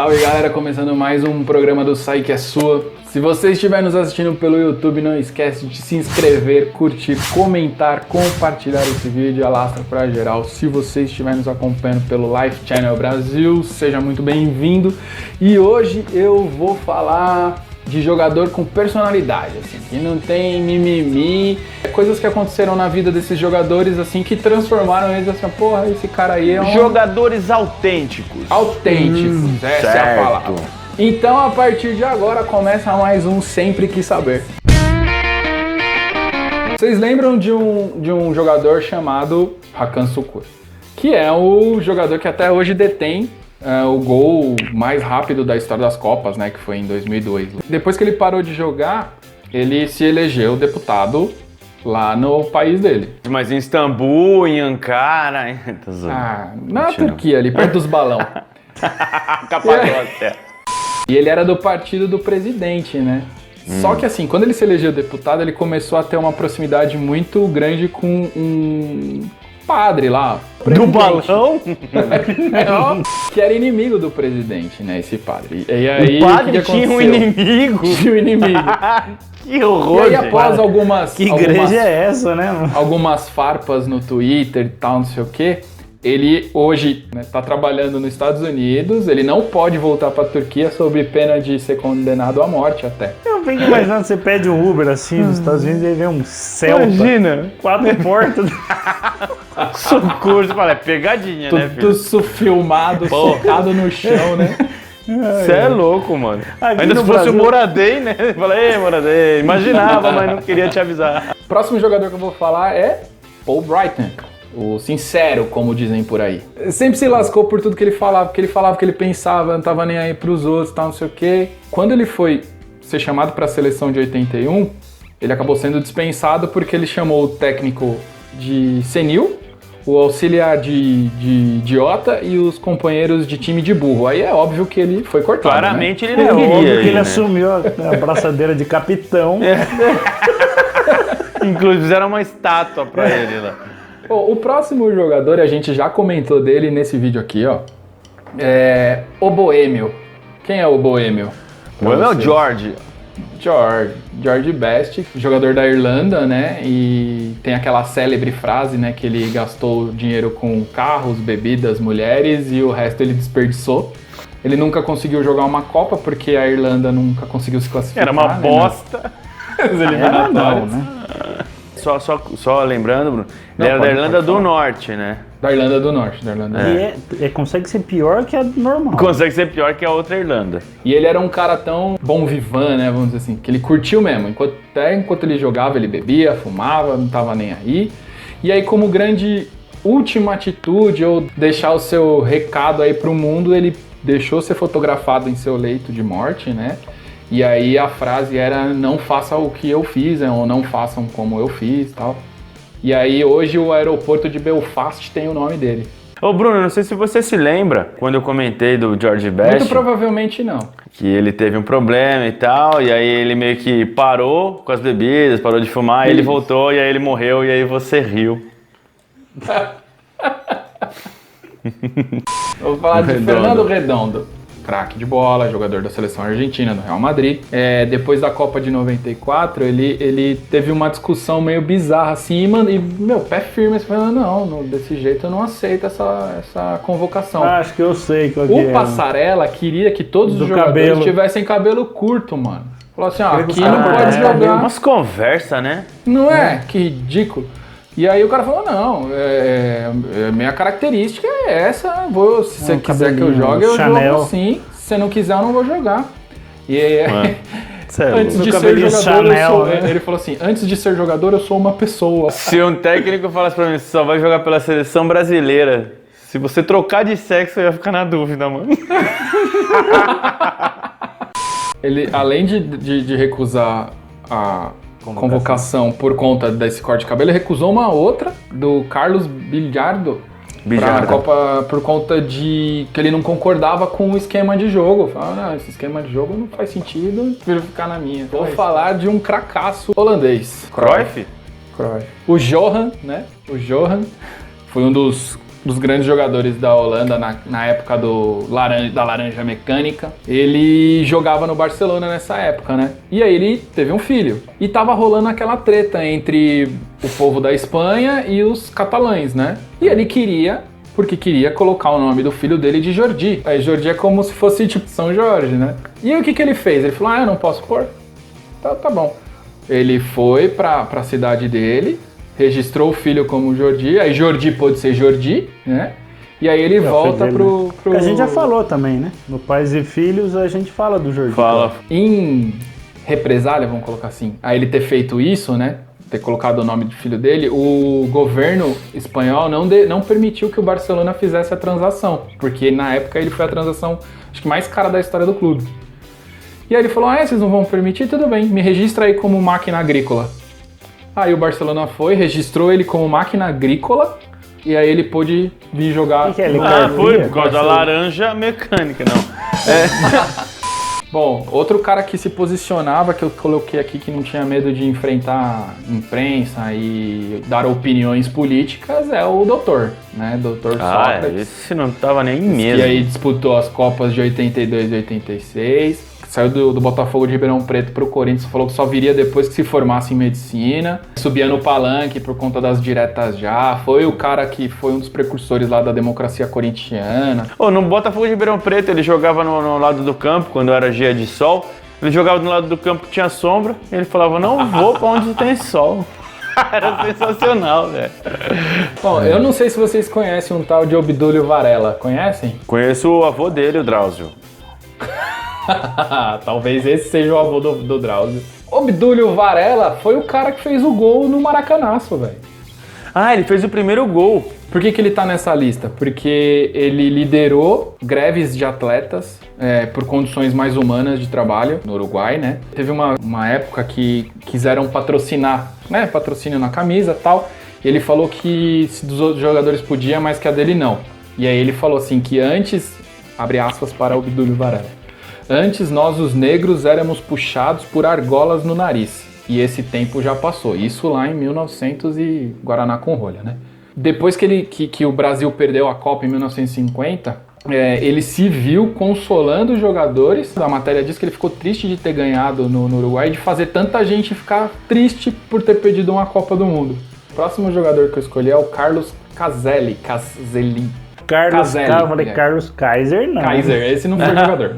Salve galera, começando mais um programa do Sai Que É Sua. Se você estiver nos assistindo pelo YouTube, não esquece de se inscrever, curtir, comentar, compartilhar esse vídeo, alastra pra geral. Se você estiver nos acompanhando pelo Live Channel Brasil, seja muito bem-vindo. E hoje eu vou falar de jogador com personalidade, assim, que não tem mimimi, coisas que aconteceram na vida desses jogadores, assim, que transformaram eles assim, porra, esse cara aí é um... Jogadores autênticos. Autênticos, essa é a palavra. Então, a partir de agora, começa mais um Sempre Quis Saber. Vocês lembram de um jogador chamado Hakan Şükür, que é o jogador que até hoje detém o gol mais rápido da história das Copas, né, que foi em 2002. Depois que ele parou de jogar, ele se elegeu deputado lá no país dele. Mas em Istambul, em Ankara... Na Turquia, ali perto dos balões. Capadócia. E ele era do partido do presidente, né? Só que assim, quando ele se elegeu deputado, ele começou a ter uma proximidade muito grande com um padre lá. Do balão? Que era inimigo do presidente, né, esse padre. E aí, o padre tinha um inimigo? Tinha um inimigo. Que horror, e aí, após algumas... Que igreja é essa, né? Algumas farpas no Twitter e tal, não sei o quê. Ele hoje, né, tá trabalhando nos Estados Unidos, ele não pode voltar pra Turquia sob pena de ser condenado à morte até. Eu fico imaginando, você pede um Uber assim nos Estados Unidos e aí vem um Celta. Imagina! 4 portas. Socorro, você fala, é pegadinha, né, filho? Tudo filmado, focado no chão, né? Você é louco, mano. Aqui ainda se fosse Brasil... o Moradei, né? Eu falei, Moradei, imaginava, mas não queria te avisar. O próximo jogador que eu vou falar é Paul Brighton. O sincero, como dizem por aí. Sempre se lascou por tudo que ele falava, porque ele falava que ele pensava, não tava nem aí pros outros, tal, não sei o quê. Quando ele foi ser chamado para a seleção de 81, ele acabou sendo dispensado porque ele chamou o técnico de senil, o auxiliar de idiota e os companheiros de time de burro. Aí é óbvio que ele foi cortado, claramente, né? Ele não queria. Óbvio que ele assumiu a braçadeira de capitão. Inclusive fizeram uma estátua pra ele lá. O próximo jogador, a gente já comentou dele nesse vídeo aqui, ó. É o Boêmio. Quem é o Boêmio? O Boêmio é o George. George Best, jogador da Irlanda, né? E tem aquela célebre frase, né? Que ele gastou dinheiro com carros, bebidas, mulheres e o resto ele desperdiçou. Ele nunca conseguiu jogar uma Copa porque a Irlanda nunca conseguiu se classificar. Era uma bosta. Eliminatórias, né? Só lembrando, Bruno, ele era da Irlanda do Norte, né? Da Irlanda do Norte, da Irlanda do Norte. E consegue ser pior que a normal. Consegue ser pior que a outra Irlanda. E ele era um cara tão bom vivant, né, vamos dizer assim, que ele curtiu mesmo. Enquanto ele jogava, ele bebia, fumava, não tava nem aí. E aí, como grande última atitude, ou deixar o seu recado aí pro mundo, ele deixou ser fotografado em seu leito de morte, né? E aí a frase era, não faça o que eu fiz, né, ou não façam como eu fiz e tal. E aí hoje o aeroporto de Belfast tem o nome dele. Ô Bruno, não sei se você se lembra, quando eu comentei do George Best. Muito provavelmente não. Que ele teve um problema e tal, e aí ele meio que parou com as bebidas, parou de fumar, e ele voltou, e aí ele morreu, e aí você riu. Eu vou falar de Fernando Redondo. Craque de bola, jogador da seleção argentina, do Real Madrid. Depois da Copa de 94, ele teve uma discussão meio bizarra assim, e meu, pé firme, falando, não, desse jeito eu não aceito essa convocação. Acho que eu sei qual que é. O Passarella queria que todos os jogadores tivessem cabelo curto, mano. Falou assim, aqui não pode jogar. Umas conversas, né? Não é? Que ridículo. E aí o cara falou, não, minha característica é essa, se você quiser que eu jogue, eu jogo sim, se você não quiser, eu não vou jogar. E aí, antes de ser jogador, ele falou assim, antes de ser jogador, eu sou uma pessoa. Se um técnico falasse pra mim, você só vai jogar pela seleção brasileira, se você trocar de sexo, eu ia ficar na dúvida, mano. Ele, além de recusar a convocação por conta desse corte de cabelo, ele recusou uma outra do Carlos Bilardo pra Copa por conta de que ele não concordava com o esquema de jogo. Falava, não, esse esquema de jogo não faz sentido, prefiro ficar na minha. Vou falar de um cracaço holandês. Cruyff? O Johan, né? O Johan foi um dos dos grandes jogadores da Holanda na época da Laranja Mecânica. Ele jogava no Barcelona nessa época, né? E aí ele teve um filho. E tava rolando aquela treta entre o povo da Espanha e os catalães, né? E ele queria colocar o nome do filho dele de Jordi. Aí Jordi é como se fosse tipo São Jorge, né? E aí o que ele fez? Ele falou, eu não posso pôr? Tá bom. Ele foi pra cidade dele, registrou o filho como Jordi, aí Jordi pôde ser Jordi, né? E aí ele volta pro... A gente já falou também, né? No Pais e Filhos a gente fala do Jordi. Fala. Em represália, vamos colocar assim, a ele ter feito isso, né? Ter colocado o nome do filho dele, o governo espanhol não permitiu que o Barcelona fizesse a transação, porque na época ele foi a transação, acho que mais cara da história do clube. E aí ele falou, vocês não vão permitir? Tudo bem, me registra aí como máquina agrícola. Aí o Barcelona foi, registrou ele como máquina agrícola, e aí ele pôde vir jogar... Que é ele foi por causa da Laranja Mecânica, não. Bom, outro cara que se posicionava, que eu coloquei aqui, que não tinha medo de enfrentar imprensa e dar opiniões políticas, é o Doutor, né? Doutor Sócrates. Esse não tava nem mesmo. E aí disputou as Copas de 82 e 86, saiu do Botafogo de Ribeirão Preto pro Corinthians, falou que só viria depois que se formasse em medicina, subia no palanque por conta das diretas já, foi o cara que foi um dos precursores lá da democracia corintiana. No Botafogo de Ribeirão Preto ele jogava no lado do campo, quando era dia de sol, ele jogava do lado do campo que tinha sombra, e ele falava, não vou pra onde tem sol. Era sensacional, velho. Bom, eu não sei se vocês conhecem um tal de Obdúlio Varela, conhecem? Conheço o avô dele, o Drauzio. Talvez esse seja o avô do Drauzio. Obdúlio Varela foi o cara que fez o gol no Maracanaço, velho. Ele fez o primeiro gol. Por que ele tá nessa lista? Porque ele liderou greves de atletas por condições mais humanas de trabalho no Uruguai, né? Teve uma época que quiseram patrocinar, né? Patrocínio na camisa e tal. E ele falou que se dos outros jogadores podia, mas que a dele não. E aí ele falou assim que antes, abre aspas para Obdúlio Varela, antes nós os negros éramos puxados por argolas no nariz. E esse tempo já passou. Isso lá em 1900 e Guaraná com rolha, né? Depois que o Brasil perdeu a Copa em 1950, ele se viu consolando os jogadores. A matéria diz que ele ficou triste de ter ganhado no Uruguai e de fazer tanta gente ficar triste por ter perdido uma Copa do Mundo. O próximo jogador que eu escolhi é o Carlos Caselli. Carlos Kaiser, não. Kaiser, esse não foi jogador.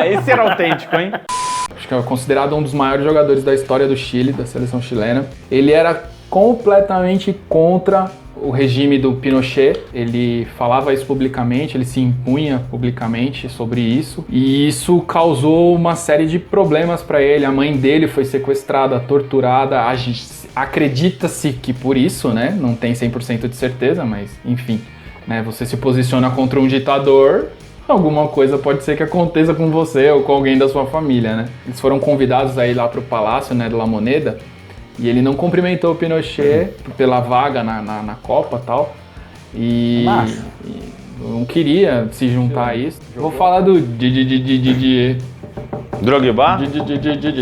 Esse era autêntico, hein? Acho que é considerado um dos maiores jogadores da história do Chile, da seleção chilena. Ele era completamente contra o regime do Pinochet, ele falava isso publicamente, ele se impunha publicamente sobre isso, e isso causou uma série de problemas para ele. A mãe dele foi sequestrada, torturada, acredita-se que por isso, né? Não tem 100% de certeza, mas enfim, né? Você se posiciona contra um ditador, alguma coisa pode ser que aconteça com você ou com alguém da sua família, né? Eles foram convidados a ir lá pro Palácio, né, de La Moneda, e ele não cumprimentou o Pinochet pela vaga na Copa e tal. E não queria se juntar a isso. Vou falar do Drogba?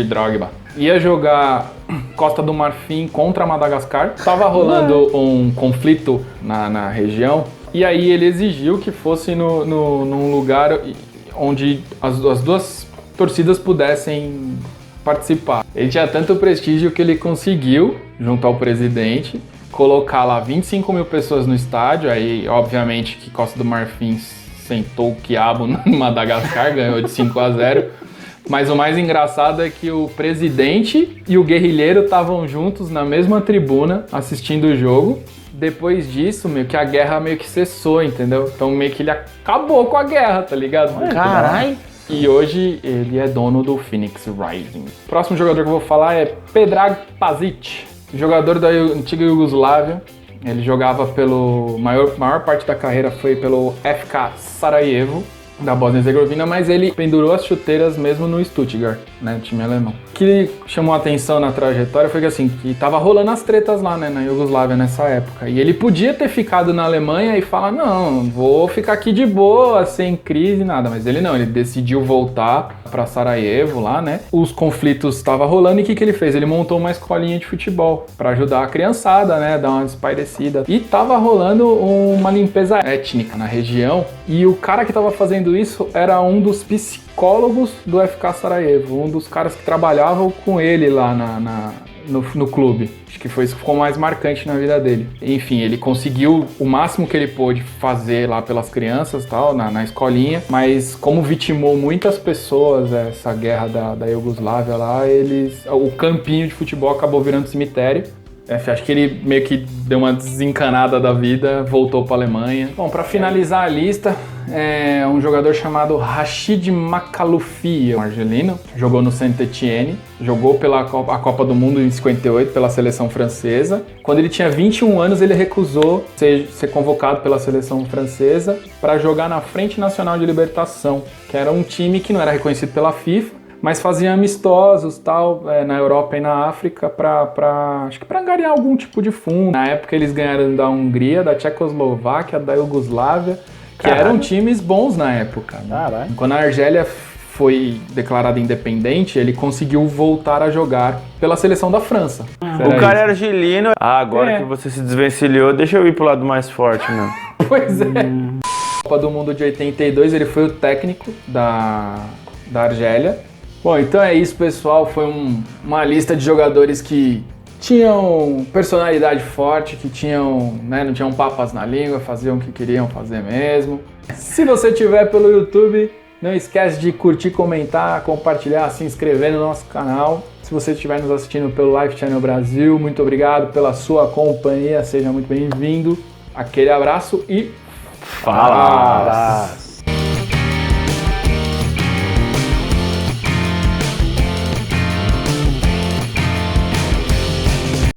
Drogba. Ia jogar Costa do Marfim contra Madagascar. Tava rolando um conflito na região. E aí ele exigiu que fosse num lugar onde as duas torcidas pudessem participar. Ele tinha tanto prestígio que ele conseguiu, junto ao presidente, colocar lá 25 mil pessoas no estádio. Aí, obviamente, que Costa do Marfim sentou o quiabo no Madagascar, ganhou de 5-0. Mas o mais engraçado é que o presidente e o guerrilheiro estavam juntos na mesma tribuna assistindo o jogo. Depois disso, meio que a guerra meio que cessou, entendeu? Então meio que ele acabou com a guerra, tá ligado? Caralho! E hoje ele é dono do Phoenix Rising. O próximo jogador que eu vou falar é Predrag Pazic, jogador da antiga Iugoslávia. Ele jogava maior parte da carreira foi pelo FK Sarajevo. da Bósnia e Herzegovina, mas ele pendurou as chuteiras mesmo no Stuttgart, né, time alemão. O que chamou a atenção na trajetória foi que assim, que tava rolando as tretas lá, né, na Iugoslávia nessa época. E ele podia ter ficado na Alemanha e falar, não, vou ficar aqui de boa, sem crise, nada. Mas ele não, ele decidiu voltar para Sarajevo lá, né. Os conflitos estavam rolando e o que ele fez? Ele montou uma escolinha de futebol para ajudar a criançada, né, dar uma espairecida. E tava rolando uma limpeza étnica na região e o cara que tava fazendo isso era um dos psicólogos do FK Sarajevo, um dos caras que trabalhavam com ele lá no clube. Acho que foi isso que ficou mais marcante na vida dele. Enfim, ele conseguiu o máximo que ele pôde fazer lá pelas crianças, tal, na escolinha, mas como vitimou muitas pessoas essa guerra da Iugoslávia lá, o campinho de futebol acabou virando cemitério. Acho que ele meio que deu uma desencanada da vida, voltou para a Alemanha. Bom, para finalizar a lista, um jogador chamado Rachid Makhloufi, um argelino, jogou no Saint-Étienne, jogou a Copa do Mundo em 58 pela seleção francesa. Quando ele tinha 21 anos, ele recusou ser convocado pela seleção francesa para jogar na Frente Nacional de Libertação, que era um time que não era reconhecido pela FIFA, mas faziam amistosos tal, na Europa e na África acho que para angariar algum tipo de fundo. Na época eles ganharam da Hungria, da Tchecoslováquia, da Iugoslávia, que eram times bons na época. Né? Quando a Argélia foi declarada independente, ele conseguiu voltar a jogar pela seleção da França. O cara era argelino. Agora que você se desvencilhou, deixa eu ir pro lado mais forte, né? Pois é. Na Copa do Mundo de 82 ele foi o técnico da Argélia. Bom, então é isso, pessoal. Foi uma lista de jogadores que tinham personalidade forte, que não tinham papas na língua, faziam o que queriam fazer mesmo. Se você estiver pelo YouTube, não esquece de curtir, comentar, compartilhar, se inscrever no nosso canal. Se você estiver nos assistindo pelo Live Channel Brasil, muito obrigado pela sua companhia, seja muito bem-vindo. Aquele abraço e fala!